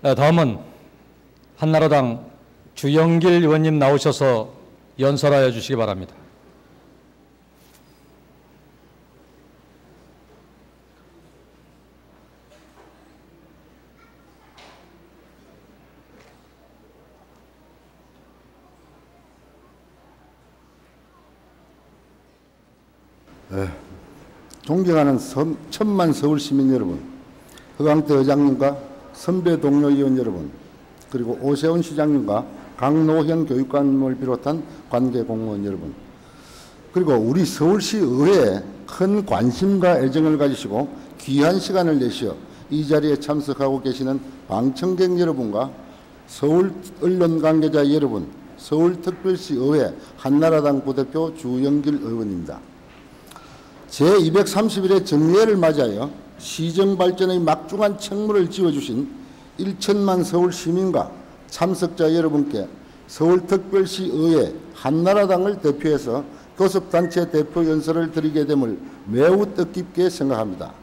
다음은 한나라당 주영길 의원님 나오셔서 연설하여 주시기 바랍니다. 존경하는 천만 서울 시민 여러분, 허강태 의장님과 선배 동료 의원 여러분, 그리고 오세훈 시장님과 강노현 교육감을 비롯한 관계 공무원 여러분, 그리고 우리 서울시 의회에 큰 관심과 애정을 가지시고 귀한 시간을 내시어 이 자리에 참석하고 계시는 방청객 여러분과 서울 언론 관계자 여러분, 서울특별시 의회 한나라당 부대표 주영길 의원입니다. 제231회 정례를 맞이하여 시정 발전의 막중한 책무를 지어주신 1천만 서울 시민과 참석자 여러분께 서울특별시 의회 한나라당을 대표해서 교섭단체 대표 연설을 드리게 됨을 매우 뜻깊게 생각합니다.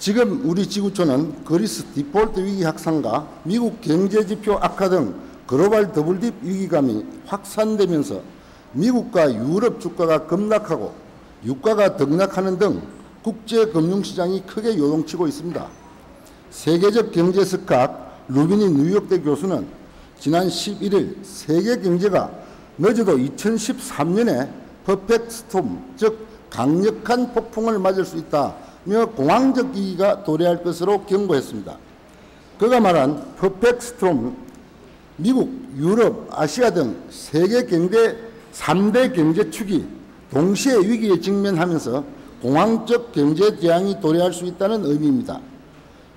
지금 우리 지구촌은 그리스 디폴트 위기 확산과 미국 경제지표 악화 등 글로벌 더블딥 위기감이 확산되면서 미국과 유럽 주가가 급락하고 유가가 등락하는 등 국제금융시장이 크게 요동치고 있습니다. 세계적 경제 스캅 루비니 뉴욕대 교수는 지난 11일 세계 경제가 늦어도 2013년에 퍼펙트 스톰, 즉 강력한 폭풍을 맞을 수 있다며 공황적 위기가 도래할 것으로 경고했습니다. 그가 말한 퍼펙트 스톰, 미국, 유럽, 아시아 등 세계 경제 3대 경제축이 동시에 위기에 직면하면서 공황적 경제 재앙이 도래할 수 있다는 의미입니다.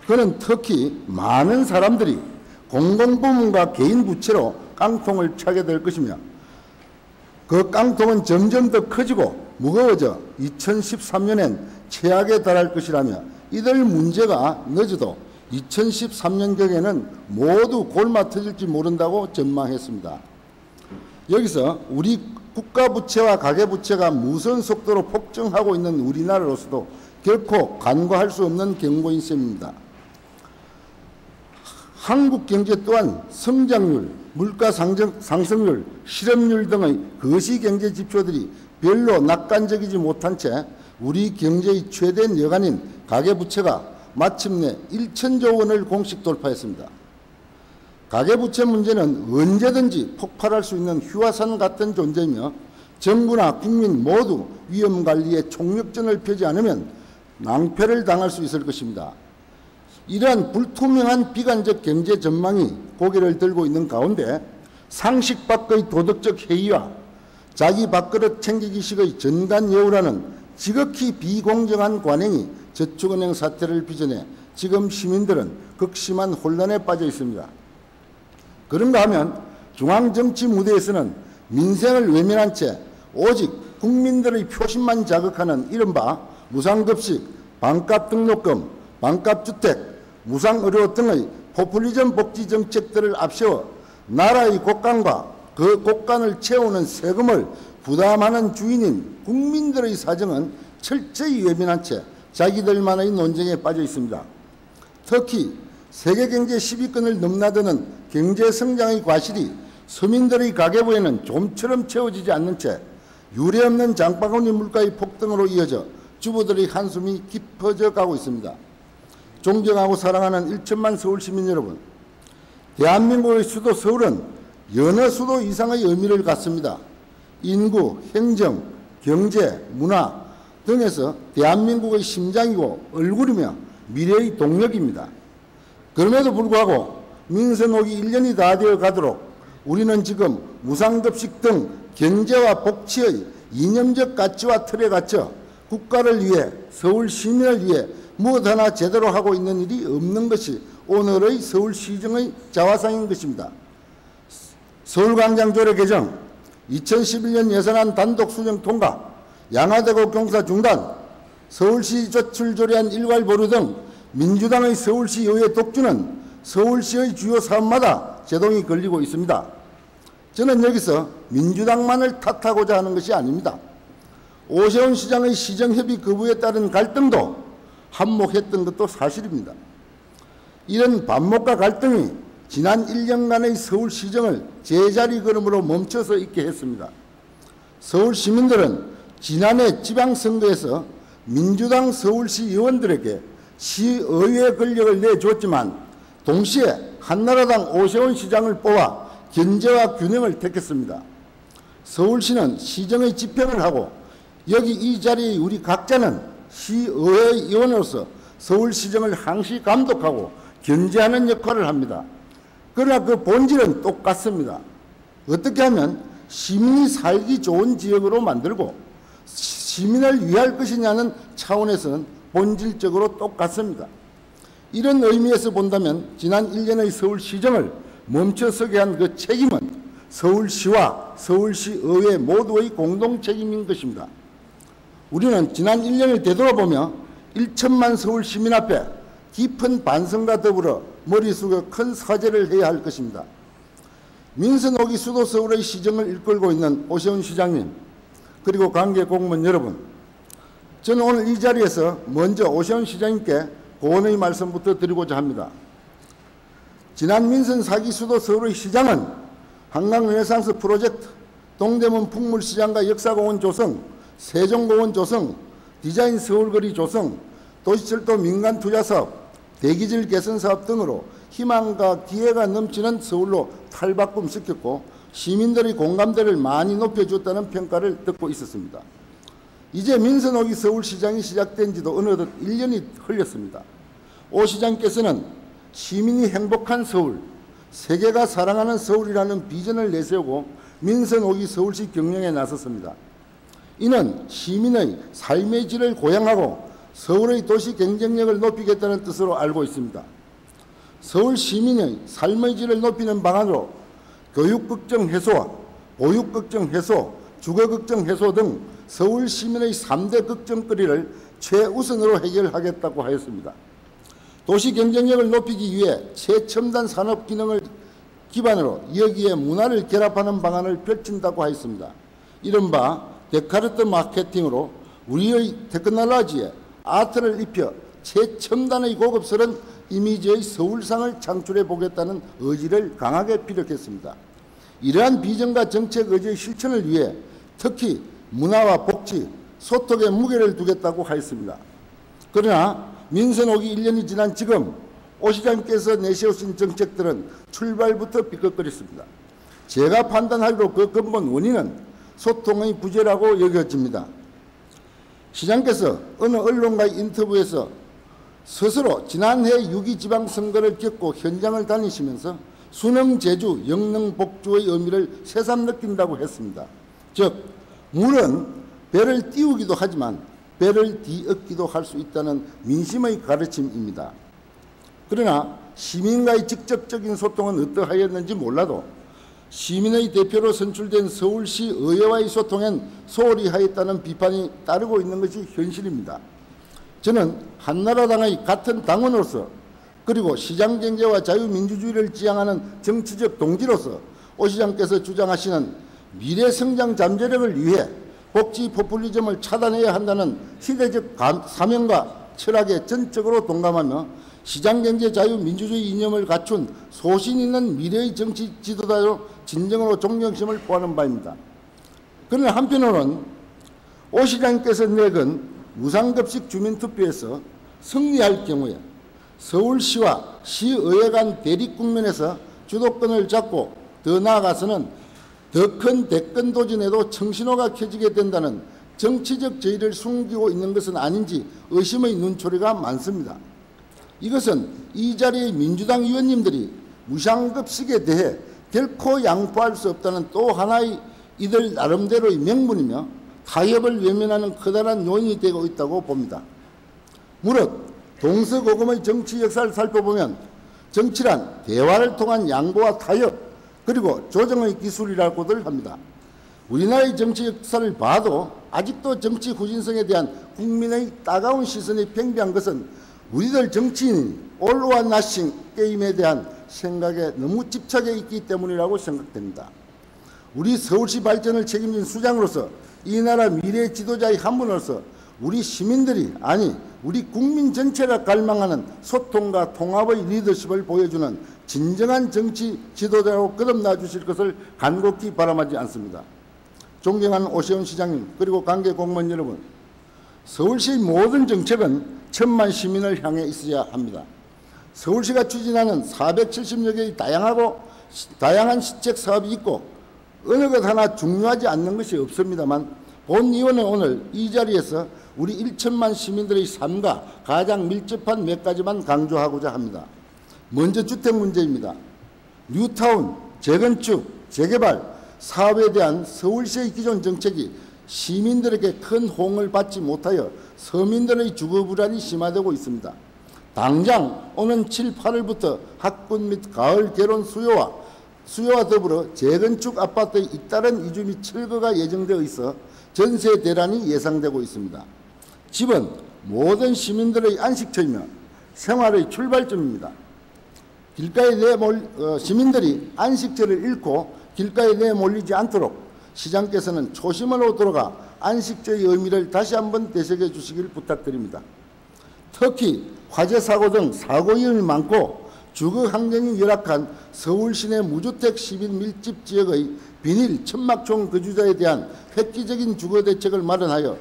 그는 특히 많은 사람들이 공공부문과 개인 부채로 깡통을 차게 될 것이며 그 깡통은 점점 더 커지고 무거워져 2013년엔 최악에 달할 것이라며 이들 문제가 늦어도 2013년경에는 모두 골마 터질지 모른다고 전망했습니다. 여기서 우리 국가부채와 가계부채가 무선 속도로 폭증하고 있는 우리나라로서도 결코 간과할 수 없는 경고인 셈입니다. 한국 경제 또한 성장률, 물가 상승률, 실업률 등의 거시경제 지표들이 별로 낙관적이지 못한 채 우리 경제의 최대 여간인 가계부채가 마침내 1천조 원을 공식 돌파했습니다. 가계부채 문제는 언제든지 폭발할 수 있는 휴화산 같은 존재이며 정부나 국민 모두 위험관리에 총력전을 펴지 않으면 낭패를 당할 수 있을 것입니다. 이러한 불투명한 비관적 경제 전망이 고개를 들고 있는 가운데 상식 밖의 도덕적 해이와 자기 밥그릇 챙기기식의 전간예우라는 지극히 비공정한 관행이 저축은행 사태를 빚어내 지금 시민들은 극심한 혼란에 빠져 있습니다. 그런가 하면 중앙정치 무대에서는 민생을 외면한 채 오직 국민들의 표심만 자극하는 이른바 무상급식, 반값 등록금, 반값주택, 무상의료 등의 포퓰리즘 복지 정책들을 앞세워 나라의 곳간과 그 곳간을 채우는 세금을 부담하는 주인인 국민들의 사정은 철저히 외면한 채 자기들만의 논쟁에 빠져 있습니다. 특히 세계경제 10위권을 넘나드는 경제성장의 과실이 서민들의 가계부에는 좀처럼 채워지지 않는 채 유례없는 장바구니 물가의 폭등으로 이어져 주부들의 한숨이 깊어져 가고 있습니다. 존경하고 사랑하는 1천만 서울시민 여러분, 대한민국의 수도 서울은 여느 수도 이상의 의미를 갖습니다. 인구, 행정, 경제, 문화 등에서 대한민국의 심장이고 얼굴이며 미래의 동력입니다. 그럼에도 불구하고 민선 오기 1년이 다 되어 가도록 우리는 지금 무상급식 등 경제와 복지의 이념적 가치와 틀에 갇혀 국가를 위해 서울 시민을 위해 무엇 하나 제대로 하고 있는 일이 없는 것이 오늘의 서울시정의 자화상인 것입니다. 서울광장조례 개정, 2011년 예산안 단독 수정 통과, 양화대교 경사 중단, 서울시 조출조례안 일괄 보류 등 민주당의 서울시 의회 독주는 서울시의 주요 사업마다 제동이 걸리고 있습니다. 저는 여기서 민주당만을 탓하고자 하는 것이 아닙니다. 오세훈 시장의 시정협의 거부에 따른 갈등도 한몫했던 것도 사실입니다. 이런 반목과 갈등이 지난 1년간의 서울시정을 제자리 걸음으로 멈춰서 있게 했습니다. 서울 시민들은 지난해 지방선거에서 민주당 서울시 의원들에게 시의회 권력을 내줬지만 동시에 한나라당 오세훈 시장을 뽑아 견제와 균형을 택했습니다. 서울시는 시정의 집행을 하고 여기 이 자리에 우리 각자는 시의회 의원으로서 서울시정을 항시 감독하고 견제하는 역할을 합니다. 그러나 그 본질은 똑같습니다. 어떻게 하면 시민이 살기 좋은 지역으로 만들고 시민을 위할 것이냐는 차원에서는 본질적으로 똑같습니다. 이런 의미에서 본다면 지난 1년의 서울시정을 멈춰서게 한 그 책임은 서울시와 서울시의회 모두의 공동 책임인 것입니다. 우리는 지난 1년을 되돌아보며 1천만 서울 시민 앞에 깊은 반성과 더불어 머리 숙여 큰 사죄를 해야 할 것입니다. 민선 5기 수도 서울의 시정을 이끌고 있는 오세훈 시장님, 그리고 관계 공무원 여러분, 저는 오늘 이 자리에서 먼저 오세훈 시장님께 고언의 말씀부터 드리고자 합니다. 지난 민선 4기 수도 서울의 시장은 한강 르네상스 프로젝트, 동대문 풍물시장과 역사공원 조성, 세종공원 조성, 디자인 서울거리 조성, 도시철도 민간 투자사업, 대기질 개선 사업 등으로 희망과 기회가 넘치는 서울로 탈바꿈시켰고 시민들의 공감대를 많이 높여줬다는 평가를 듣고 있었습니다. 이제 민선 5기 서울시장이 시작된 지도 어느덧 1년이 흘렸습니다. 오 시장께서는 시민이 행복한 서울, 세계가 사랑하는 서울이라는 비전을 내세우고 민선 5기 서울시 경영에 나섰습니다. 이는 시민의 삶의 질을 고양하고 서울의 도시 경쟁력을 높이겠다는 뜻으로 알고 있습니다. 서울 시민의 삶의 질을 높이는 방안으로 교육 걱정 해소와 보육 걱정 해소, 주거 걱정 해소 등 서울 시민의 3대 걱정거리를 최우선으로 해결하겠다고 하였습니다. 도시 경쟁력을 높이기 위해 최첨단 산업 기능을 기반으로 여기에 문화를 결합하는 방안을 펼친다고 하였습니다. 이른바 데카르트 마케팅으로 우리의 테크놀로지에 아트를 입혀 최첨단의 고급스러운 이미지의 서울상을 창출해 보겠다는 의지를 강하게 피력했습니다. 이러한 비전과 정책 의지의 실천을 위해 특히 문화와 복지, 소통에 무게를 두겠다고 하였습니다. 그러나 민선 5기 1년이 지난 지금 오 시장께서 내세우신 정책들은 출발부터 삐걱거렸습니다. 제가 판단하기로 그 근본 원인은 소통의 부재라고 여겨집니다. 시장께서 어느 언론과의 인터뷰에서 스스로 지난해 6.2 지방선거를 겪고 현장을 다니시면서 수능 제주, 영능 복주의 의미를 새삼 느낀다고 했습니다. 즉 물은 배를 띄우기도 하지만 배를 뒤엎기도 할 수 있다는 민심의 가르침입니다. 그러나 시민과의 직접적인 소통은 어떠하였는지 몰라도 시민의 대표로 선출된 서울시 의회와의 소통엔 소홀히 하였다는 비판이 따르고 있는 것이 현실입니다. 저는 한나라당의 같은 당원으로서 그리고 시장경제와 자유민주주의를 지향하는 정치적 동지로서 오 시장께서 주장하시는 미래성장 잠재력을 위해 복지 포퓰리즘을 차단해야 한다는 시대적 사명과 철학에 전적으로 동감하며 시장경제 자유민주주의 이념을 갖춘 소신 있는 미래의 정치 지도자로 진정으로 존경심을 포하는 바입니다. 그러나 한편으로는 오 시장께서 내건 무상급식 주민투표에서 승리할 경우에 서울시와 시의회 간 대립국면에서 주도권을 잡고 더 나아가서는 더 큰 대권 도전에도 청신호가 켜지게 된다는 정치적 저의를 숨기고 있는 것은 아닌지 의심의 눈초리가 많습니다. 이것은 이 자리의 민주당 의원님들이 무상급식에 대해 결코 양보할 수 없다는 또 하나의 이들 나름대로의 명분이며 타협을 외면하는 커다란 요인이 되고 있다고 봅니다. 무릇 동서고금의 정치 역사를 살펴보면 정치란 대화를 통한 양보와 타협 그리고 조정의 기술이라고들 합니다. 우리나라의 정치 역사를 봐도 아직도 정치 후진성에 대한 국민의 따가운 시선이 팽배한 것은 우리들 정치인이 all or nothing 게임에 대한 생각에 너무 집착해 있기 때문이라고 생각됩니다. 우리 서울시 발전을 책임진 수장으로서 이 나라 미래 지도자의 한 분으로서 우리 시민들이 아니 우리 국민 전체가 갈망하는 소통과 통합의 리더십을 보여주는 진정한 정치 지도자로 거듭나 주실 것을 간곡히 바람하지 않습니다. 존경하는 오세훈 시장님, 그리고 관계 공무원 여러분, 서울시의 모든 정책은 1,000만 시민을 향해 있어야 합니다. 서울시가 추진하는 470여 개의 다양한 시책 사업이 있고 어느 것 하나 중요하지 않는 것이 없습니다만, 본의원은 오늘 이 자리에서 우리 1천만 시민들의 삶과 가장 밀접한 몇 가지만 강조하고자 합니다. 먼저 주택 문제입니다. 뉴타운, 재건축, 재개발, 사업에 대한 서울시의 기존 정책이 시민들에게 큰 호응을 받지 못하여 서민들의 주거 불안이 심화되고 있습니다. 당장 오는 7, 8월부터 학군 및 가을 결혼 수요와 더불어 재건축 아파트의 잇따른 이주 및 철거가 예정되어 있어 전세 대란이 예상되고 있습니다. 집은 모든 시민들의 안식처이며 생활의 출발점입니다. 시민들이 안식처를 잃고 길가에 내몰리지 않도록 시장께서는 초심으로 돌아가 안식처의 의미를 다시 한번 되새겨 주시길 부탁드립니다. 특히 화재 사고 등 사고 위험이 많고 주거 환경이 열악한 서울 시내 무주택 시민 밀집 지역의 비닐 천막촌 거주자에 대한 획기적인 주거 대책을 마련하여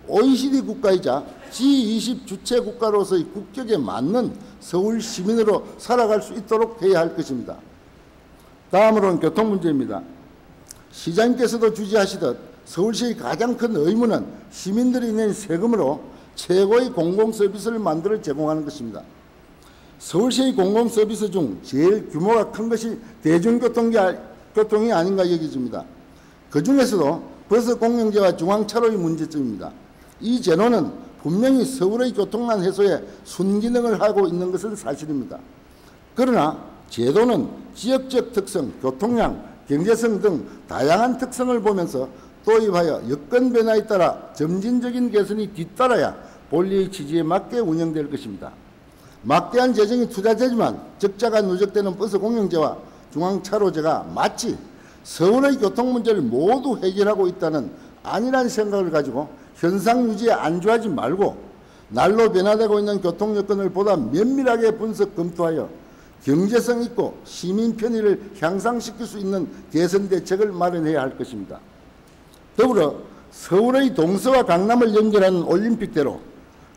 OECD 국가이자 G20 주체 국가로서의 국격에 맞는 서울 시민으로 살아갈 수 있도록 해야 할 것입니다. 다음으로는 교통 문제입니다. 시장님께서도 주지하시듯 서울시의 가장 큰 의무는 시민들이 낸 세금으로 최고의 공공서비스를 만들어 제공하는 것입니다. 서울시의 공공서비스 중 제일 규모가 큰 것이 대중교통이 아닌가 여겨집니다. 그중에서도 버스 공영제와 중앙차로의 문제점입니다. 이 제도는 분명히 서울의 교통난 해소에 순기능을 하고 있는 것은 사실입니다. 그러나 제도는 지역적 특성, 교통량, 경제성 등 다양한 특성을 보면서 도입하여 여건 변화에 따라 점진적인 개선이 뒤따라야 본래의 취지에 맞게 운영될 것입니다. 막대한 재정이 투자되지만 적자가 누적되는 버스 공영제와 중앙차로제가 마치 서울의 교통 문제를 모두 해결하고 있다는 안일한 생각을 가지고 현상 유지에 안주하지 말고 날로 변화되고 있는 교통 여건을 보다 면밀하게 분석 검토하여 경제성 있고 시민 편의를 향상시킬 수 있는 개선 대책을 마련해야 할 것입니다. 더불어 서울의 동서와 강남을 연결하는 올림픽대로,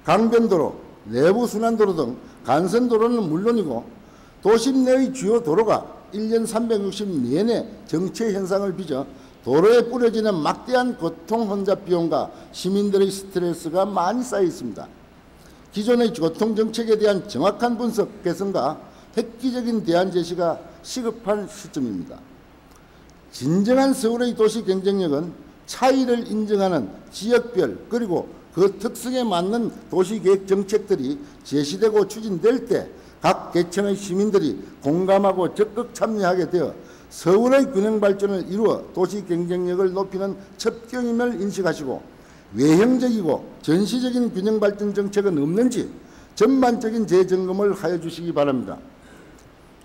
강변도로, 내부순환도로 등 간선도로는 물론이고 도심 내의 주요 도로가 1년 360 내내 정체 현상을 빚어 도로에 뿌려지는 막대한 교통 혼잡 비용과 시민들의 스트레스가 많이 쌓여 있습니다. 기존의 교통정책에 대한 정확한 분석, 개선과 획기적인 대안 제시가 시급한 시점입니다. 진정한 서울의 도시 경쟁력은 차이를 인정하는 지역별 그리고 그 특성에 맞는 도시계획 정책들이 제시되고 추진될 때 각 계층의 시민들이 공감하고 적극 참여하게 되어 서울의 균형 발전을 이루어 도시 경쟁력을 높이는 첩경임을 인식하시고 외형적이고 전시적인 균형 발전 정책은 없는지 전반적인 재점검을 하여 주시기 바랍니다.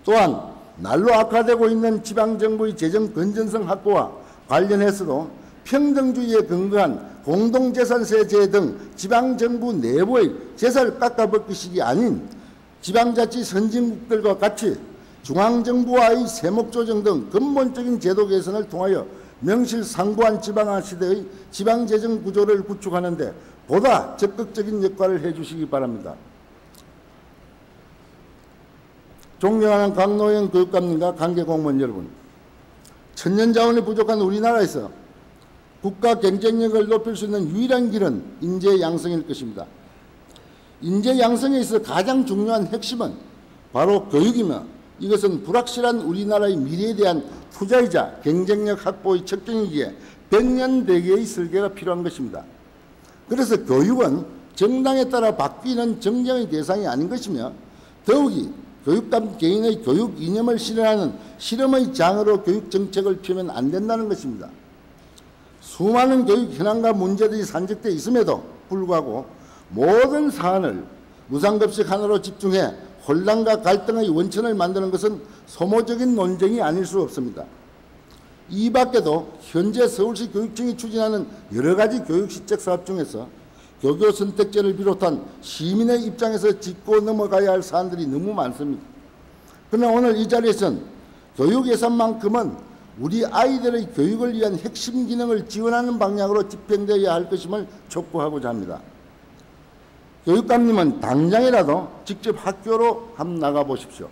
또한 날로 악화되고 있는 지방정부의 재정 건전성 확보와 관련해서도 평등주의에 근거한 공동재산세제 등 지방정부 내부의 재산을 깎아먹기식이 아닌 지방자치 선진국들과 같이 중앙정부와의 세목조정 등 근본적인 제도 개선을 통하여 명실상부한 지방화 시대의 지방재정 구조를 구축하는 데 보다 적극적인 역할을 해주시기 바랍니다. 존경하는 강노영 교육감님과 관계공무원 여러분, 천년자원이 부족한 우리나라에서 국가 경쟁력을 높일 수 있는 유일한 길은 인재 양성일 것입니다. 인재 양성에 있어 가장 중요한 핵심은 바로 교육이며 이것은 불확실한 우리나라의 미래에 대한 투자이자 경쟁력 확보의 척경이기에 100년 대계의 설계가 필요한 것입니다. 그래서 교육은 정당에 따라 바뀌는 정쟁의 대상이 아닌 것이며 더욱이 교육감 개인의 교육 이념을 실현하는 실험의 장으로 교육 정책을 펴면 안 된다는 것입니다. 수많은 교육 현황과 문제들이 산적되어 있음에도 불구하고 모든 사안을 무상급식 하나로 집중해 혼란과 갈등의 원천을 만드는 것은 소모적인 논쟁이 아닐 수 없습니다. 이 밖에도 현재 서울시 교육청이 추진하는 여러 가지 교육시책 사업 중에서 교교 선택제를 비롯한 시민의 입장에서 짚고 넘어가야 할 사안들이 너무 많습니다. 그러나 오늘 이 자리에서는 교육 예산만큼은 우리 아이들의 교육을 위한 핵심 기능을 지원하는 방향으로 집행되어야 할 것임을 촉구하고자 합니다. 교육감님은 당장이라도 직접 학교로 한번 나가보십시오.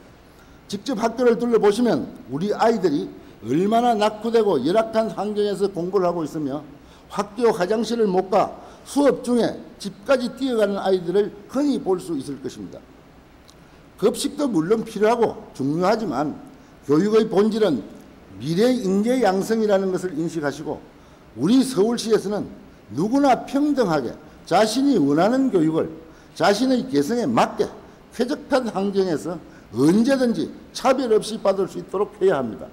직접 학교를 둘러보시면 우리 아이들이 얼마나 낙후되고 열악한 환경에서 공부를 하고 있으며 학교 화장실을 못 가 수업 중에 집까지 뛰어가는 아이들을 흔히 볼 수 있을 것입니다. 급식도 물론 필요하고 중요하지만 교육의 본질은 미래 인재 양성이라는 것을 인식하시고 우리 서울시에서는 누구나 평등하게 자신이 원하는 교육을 자신의 개성에 맞게 쾌적한 환경에서 언제든지 차별 없이 받을 수 있도록 해야 합니다.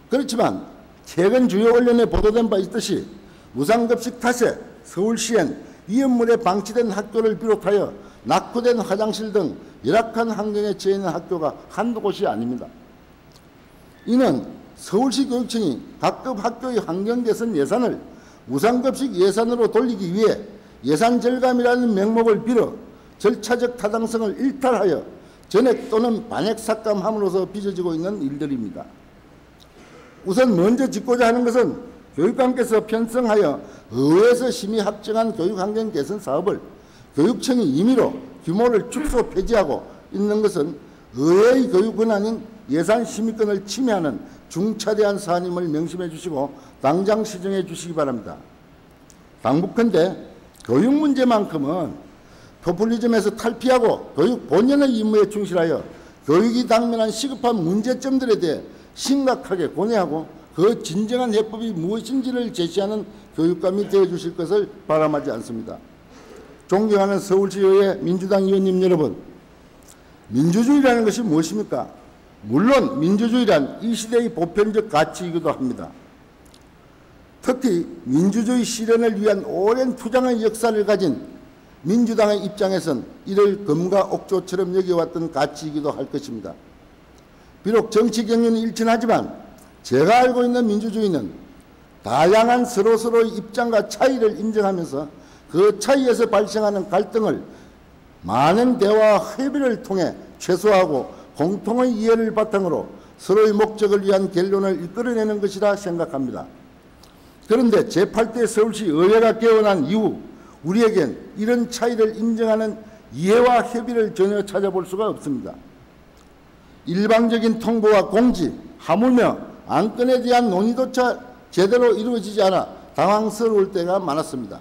그렇지만 최근 주요 언론에 보도된 바 있듯이 무상급식 탓에 서울시엔 위험물에 방치된 학교를 비롯하여 낙후된 화장실 등 열악한 환경에 처해 있는 학교가 한두 곳이 아닙니다. 이는 서울시 교육청이 각급 학교의 환경 개선 예산을 무상급식 예산으로 돌리기 위해 예산 절감이라는 명목을 빌어 절차적 타당성을 일탈하여 전액 또는 반액 삭감함으로써 빚어지고 있는 일들입니다. 우선 먼저 짚고자 하는 것은 교육감께서 편성하여 의회에서 심의 확정한 교육환경 개선 사업을 교육청이 임의로 규모를 축소 폐지하고 있는 것은 의회의 교육 권한인 예산 심의권을 침해하는 중차대한 사안임을 명심해 주시고 당장 시정해 주시기 바랍니다. 당부컨대 교육 문제만큼은 포퓰리즘에서 탈피하고 교육 본연의 임무에 충실하여 교육이 당면한 시급한 문제점들에 대해 심각하게 고뇌하고 그 진정한 해법이 무엇인지를 제시하는 교육감이 되어주실 것을 바람하지 않습니다. 존경하는 서울시의회 민주당 의원님 여러분, 민주주의라는 것이 무엇입니까? 물론 민주주의란 이 시대의 보편적 가치이기도 합니다. 특히 민주주의 실현을 위한 오랜 투쟁의 역사를 가진 민주당의 입장에선 이를 금과 옥조처럼 여겨왔던 가치이기도 할 것입니다. 비록 정치 경륜이 일천하지만 제가 알고 있는 민주주의는 다양한 서로서로의 입장과 차이를 인정하면서 그 차이에서 발생하는 갈등을 많은 대화와 협의를 통해 최소화하고 공통의 이해를 바탕으로 서로의 목적을 위한 결론을 이끌어내는 것이라 생각합니다. 그런데 제8대 서울시 의회가 깨어난 이후 우리에겐 이런 차이를 인정하는 이해와 협의를 전혀 찾아볼 수가 없습니다. 일방적인 통보와 공지, 하물며 안건에 대한 논의조차 제대로 이루어지지 않아 당황스러울 때가 많았습니다.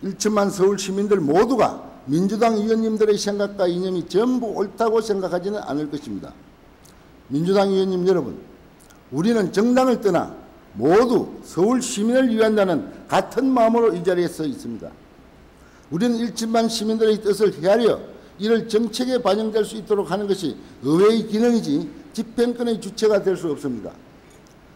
1천만 서울 시민들 모두가 민주당 의원님들의 생각과 이념이 전부 옳다고 생각하지는 않을 것입니다. 민주당 의원님 여러분, 우리는 정당을 떠나 모두 서울 시민을 위한다는 같은 마음으로 이 자리에 서 있습니다. 우리는 1천만 시민들의 뜻을 헤아려 이를 정책에 반영될 수 있도록 하는 것이 의회의 기능이지 집행권의 주체가 될 수 없습니다.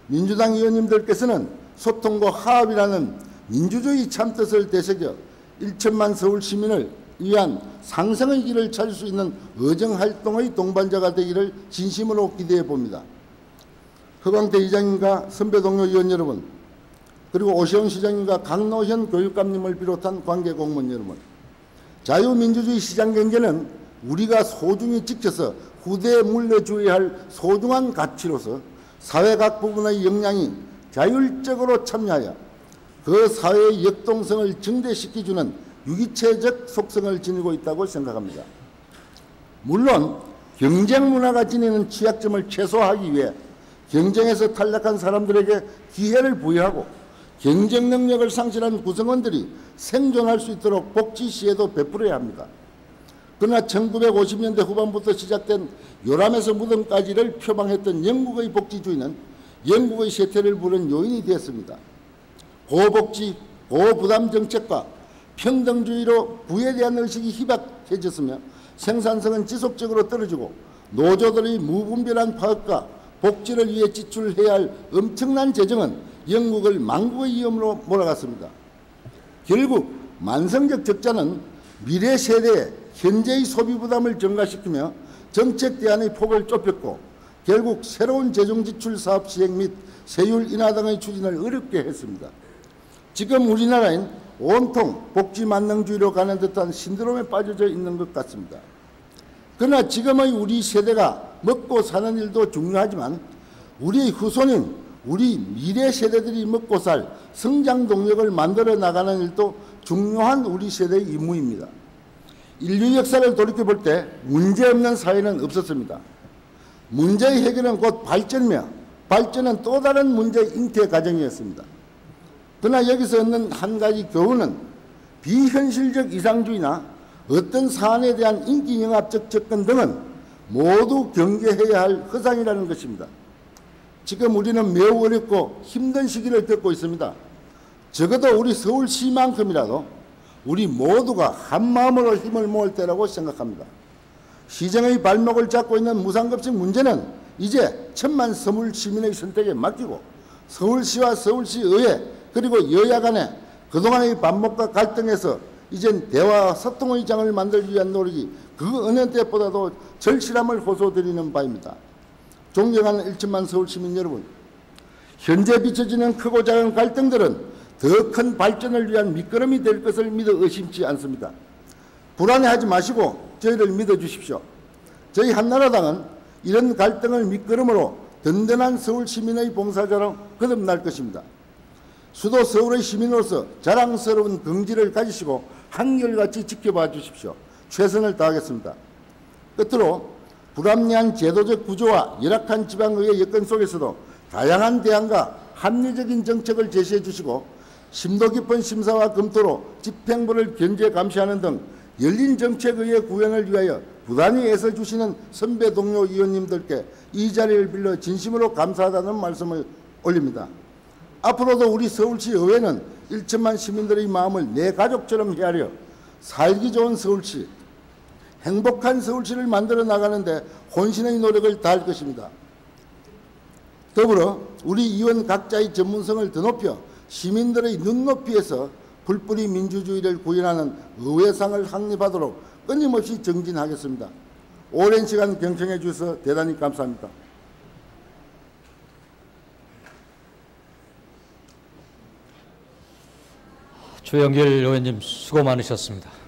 민주당 의원님들께서는 소통과 화합이라는 민주주의 참뜻을 되새겨 1천만 서울 시민을 위한 상생의 길을 찾을 수 있는 의정활동의 동반자가 되기를 진심으로 기대해 봅니다. 허광태 이장님과 선배 동료 의원 여러분, 그리고 오시영 시장님과 강노현 교육감님을 비롯한 관계 공무원 여러분, 자유민주주의 시장경제는 우리가 소중히 지켜서 후대에 물려줘야 할 소중한 가치로서 사회 각 부분의 역량이 자율적으로 참여하여 그 사회의 역동성을 증대시켜주는 유기체적 속성을 지니고 있다고 생각합니다. 물론 경쟁 문화가 지니는 취약점을 최소화하기 위해 경쟁에서 탈락한 사람들에게 기회를 부여하고 경쟁 능력을 상실한 구성원들이 생존할 수 있도록 복지 시혜도 베풀어야 합니다. 그러나 1950년대 후반부터 시작된 요람에서 무덤까지를 표방했던 영국의 복지주의는 영국의 쇠퇴를 부른 요인이 되었습니다. 고복지, 고부담 정책과 평등주의로 부에 대한 의식이 희박해졌으며 생산성은 지속적으로 떨어지고 노조들의 무분별한 파업과 복지를 위해 지출해야 할 엄청난 재정은 영국을 망국의 위험으로 몰아갔습니다. 결국 만성적 적자는 미래 세대의 현재의 소비 부담을 증가시키며 정책 대안의 폭을 좁혔고 결국 새로운 재정지출 사업 시행 및 세율 인하 등의 추진을 어렵게 했습니다. 지금 우리나라엔 온통 복지 만능주의로 가는 듯한 신드롬에 빠져져 있는 것 같습니다. 그러나 지금의 우리 세대가 먹고 사는 일도 중요하지만 우리 후손인 우리 미래 세대들이 먹고 살 성장 동력을 만들어 나가는 일도 중요한 우리 세대의 임무입니다. 인류 역사를 돌이켜볼 때 문제없는 사회는 없었습니다. 문제의 해결은 곧 발전이며 발전은 또 다른 문제의 잉태 과정이었습니다. 그러나 여기서 얻는 한 가지 교훈은 비현실적 이상주의나 어떤 사안에 대한 인기영합적 접근 등은 모두 경계해야 할 허상이라는 것입니다. 지금 우리는 매우 어렵고 힘든 시기를 겪고 있습니다. 적어도 우리 서울시만큼이라도 우리 모두가 한마음으로 힘을 모을 때라고 생각합니다. 시정의 발목을 잡고 있는 무상급식 문제는 이제 천만 서울 시민의 선택에 맡기고 서울시와 서울시의회 그리고 여야 간에 그동안의 반목과 갈등에서 이젠 대화와 소통의 장을 만들기 위한 노력이 그 어느 때보다도 절실함을 호소드리는 바입니다. 존경하는 1천만 서울 시민 여러분, 현재 비춰지는 크고 작은 갈등들은 더 큰 발전을 위한 밑거름이 될 것을 믿어 의심치 않습니다. 불안해하지 마시고 저희를 믿어주십시오. 저희 한나라당은 이런 갈등을 밑거름으로 든든한 서울 시민의 봉사자로 거듭날 것입니다. 수도 서울의 시민으로서 자랑스러운 긍지를 가지시고 한결같이 지켜봐 주십시오. 최선을 다하겠습니다. 끝으로 불합리한 제도적 구조와 열악한 지방의회 여건 속에서도 다양한 대안과 합리적인 정책을 제시해 주시고 심도 깊은 심사와 검토로 집행부를 견제 감시하는 등 열린 정책의회 구현을 위하여 부단히 애써주시는 선배 동료 의원님들께 이 자리를 빌려 진심으로 감사하다는 말씀을 올립니다. 앞으로도 우리 서울시 의회는 1천만 시민들의 마음을 내 가족처럼 헤아려 살기 좋은 서울시, 행복한 서울시를 만들어 나가는데 혼신의 노력을 다할 것입니다. 더불어 우리 의원 각자의 전문성을 더 높여 시민들의 눈높이에서 풀뿌리 민주주의를 구현하는 의회상을 확립하도록 끊임없이 정진하겠습니다. 오랜 시간 경청해 주셔서 대단히 감사합니다. 주영길 의원님 수고 많으셨습니다.